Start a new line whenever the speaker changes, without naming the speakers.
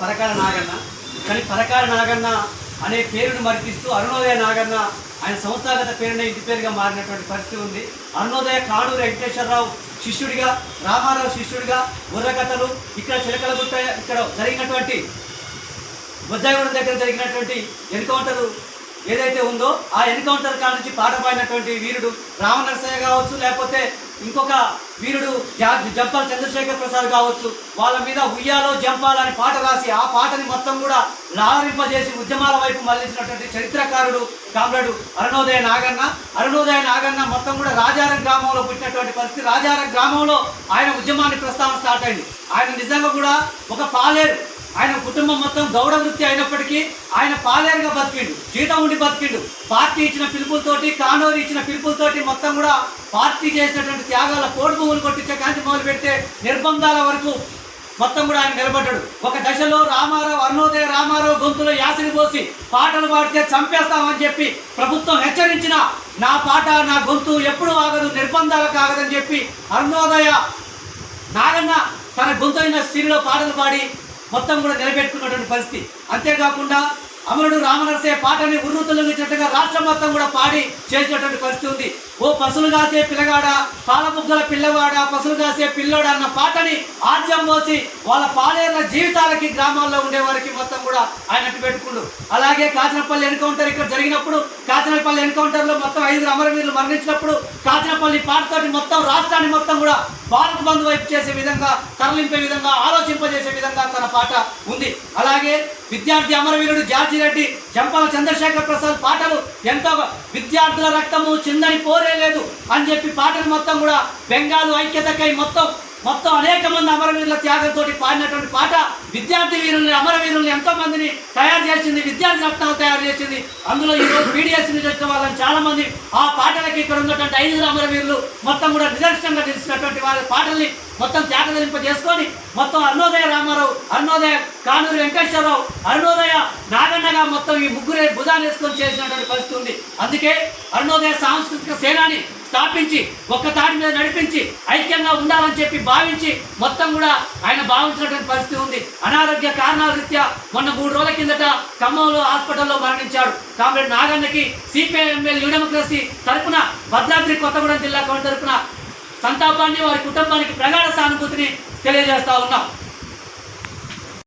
పరకాల నాగన్న. కానీ పరకాల నాగన్న అనే పేరును మరిపిస్తూ అరుణోదయ నాగన్న ఆయన సంస్థాగత పేరునే ఇంటి పేరుగా మారినటువంటి పరిస్థితి ఉంది. అరుణోదయ కాడూరు వెంకటేశ్వరరావు శిష్యుడిగా, రామారావు శిష్యుడిగా బుర్రకథలు, ఇక్కడ చిలకలగుట్ట ఇక్కడ జరిగినటువంటి బొజ్జాయిగూడెం దగ్గర జరిగినటువంటి ఎన్కౌంటరు ఏదైతే ఉందో ఆ ఎన్కౌంటర్ కాడ నుంచి పాట పాడినటువంటి వీరుడు రామనరసయ్య కావచ్చు, లేకపోతే ఇంకొక వీరుడు జంపాల చంద్రశేఖర్ ప్రసాద్ కావచ్చు. వాళ్ళ మీద ఉయ్యాలో జంపాలని పాట రాసి ఆ పాటని మొత్తం కూడా లారింపజేసి ఉద్యమాల వైపు మళ్లించినటువంటి చరిత్రకారుడు కామ్రేడు అరుణోదయ నాగన్న. అరుణోదయ నాగన్న మొత్తం కూడా రాజారం గ్రామంలో పుట్టినటువంటి పరిస్థితి. రాజారం గ్రామంలో ఆయన ఉద్యమాన్ని ప్రస్తావన స్టార్ట్ అయింది. ఆయన నిజంగా కూడా ఒక పాలేరు, ఆయన కుటుంబం మొత్తం గౌడ వృత్తి అయినప్పటికీ ఆయన పాలేరుగా బతికిండు, జీతం ఉండి బతికిండు. పార్టీ ఇచ్చిన పిలుపులతోటి, కానూరు ఇచ్చిన పిలుపులతోటి మొత్తం కూడా పార్టీ చేసినటువంటి త్యాగాల కోడి భూములు కొట్టించే కాంతి మొదలు పెడితే నిర్బంధాల వరకు మొత్తం కూడా ఆయన నిలబడ్డాడు. ఒక దశలో రామారావు, అరుణోదయ రామారావు గొంతులో యాసిని పోసి పాటలు పాడితే చంపేస్తామని చెప్పి ప్రభుత్వం హెచ్చరించిన నా పాట నా గొంతు ఎప్పుడు ఆగదు, నిర్బంధాలకు ఆగదని చెప్పి అరుణోదయ నాగన్న తన గొంతు అయిన స్థితిలో పాటలు పాడి మొత్తం కూడా నిలబెట్టుకున్నటువంటి పరిస్థితి. అంతేకాకుండా అమరుడు రామనరసయ్య పాటని ఉర్రూతొలగించినట్టుగా రాష్ట్రం మొత్తం కూడా పాడి చేసినటువంటి పరిస్థితి ఉంది. ఓ పసులు కాసే పిల్లగాడ, పాలబుగ్గల పిల్లవాడ, పసులు కాసే పిల్లోడ అన్న పాటని ఆద్యం మోసి వాళ్ళ పాలేర్ల జీవితాలకి గ్రామాల్లో ఉండే వారికి మొత్తం కూడా ఆయన అట్టు పెట్టుకుండు. అలాగే కాచనపల్లి ఎన్కౌంటర్ ఇక్కడ జరిగినప్పుడు, కాచనపల్లి ఎన్కౌంటర్లో మొత్తం 5 అమరవీరులు మరణించినప్పుడు కాచనపల్లి పాటతోటి మొత్తం రాష్ట్రాన్ని మొత్తం కూడా భారత్ బంధు వైపు చేసే విధంగా, తరలింపే విధంగా, ఆలోచింపజేసే విధంగా తన పాట ఉంది. అలాగే విద్యార్థి అమరవీరుడు జార్జి రెడ్డి, జంపాల చంద్రశేఖర్ ప్రసాద్ పాటలు ఎంతో విద్యార్థుల రక్తము చిందని పోరే లేదు అని చెప్పి పాటలు మొత్తం కూడా బెంగాలు ఐక్యతకై మొత్తం అనేక మంది అమరవీరుల త్యాగంతో పాడినటువంటి పాట విద్యార్థి వీరుల్ని, అమరవీరుల్ని ఎంతో మందిని తయారు చేసింది, విద్యార్థి రత్నాలు తయారు చేసింది. అందులో ఈరోజు పీడిఎస్ నుంచి వచ్చిన వాళ్ళని చాలా మంది ఆ పాటలకి ఇక్కడ ఉన్నటువంటి 5 అమరవీరులు మొత్తం కూడా నిదర్శనంగా నిలిచినటువంటి వారి పాటల్ని మొత్తం త్యాగదలింప చేసుకొని మొత్తం అరుణోదయ రామారావు, అరుణోదయ కానూరు వెంకటేశ్వరరావు, అరుణోదయ నాగన్నగా మొత్తం ఈ ముగ్గురే భుజాన్ని వేసుకొని చేసినటువంటి పరిస్థితి ఉంది. అందుకే అరుణోదయ సాంస్కృతిక సేనాని స్థాపించి ఒక్క తాటి మీద నడిపించి ఐక్యంగా ఉండాలని చెప్పి భావించి మొత్తం కూడా ఆయన భావించినటువంటి పరిస్థితి ఉంది. అనారోగ్య కారణాల రీత్యా మొన్న 3 రోజుల కిందట ఖమ్మంలో హాస్పిటల్లో మరణించాడు. కామ్రేడ్ నాగన్నకి సిపిఐఎంఎల్ న్యూ డెమోక్రసీ తరపున, భద్రాద్రి కొత్తగూడెం జిల్లా కమిటీ తరపున సంతాపాన్ని, వారి కుటుంబానికి ప్రగాఢ సానుభూతిని తెలియజేస్తా ఉన్నాం.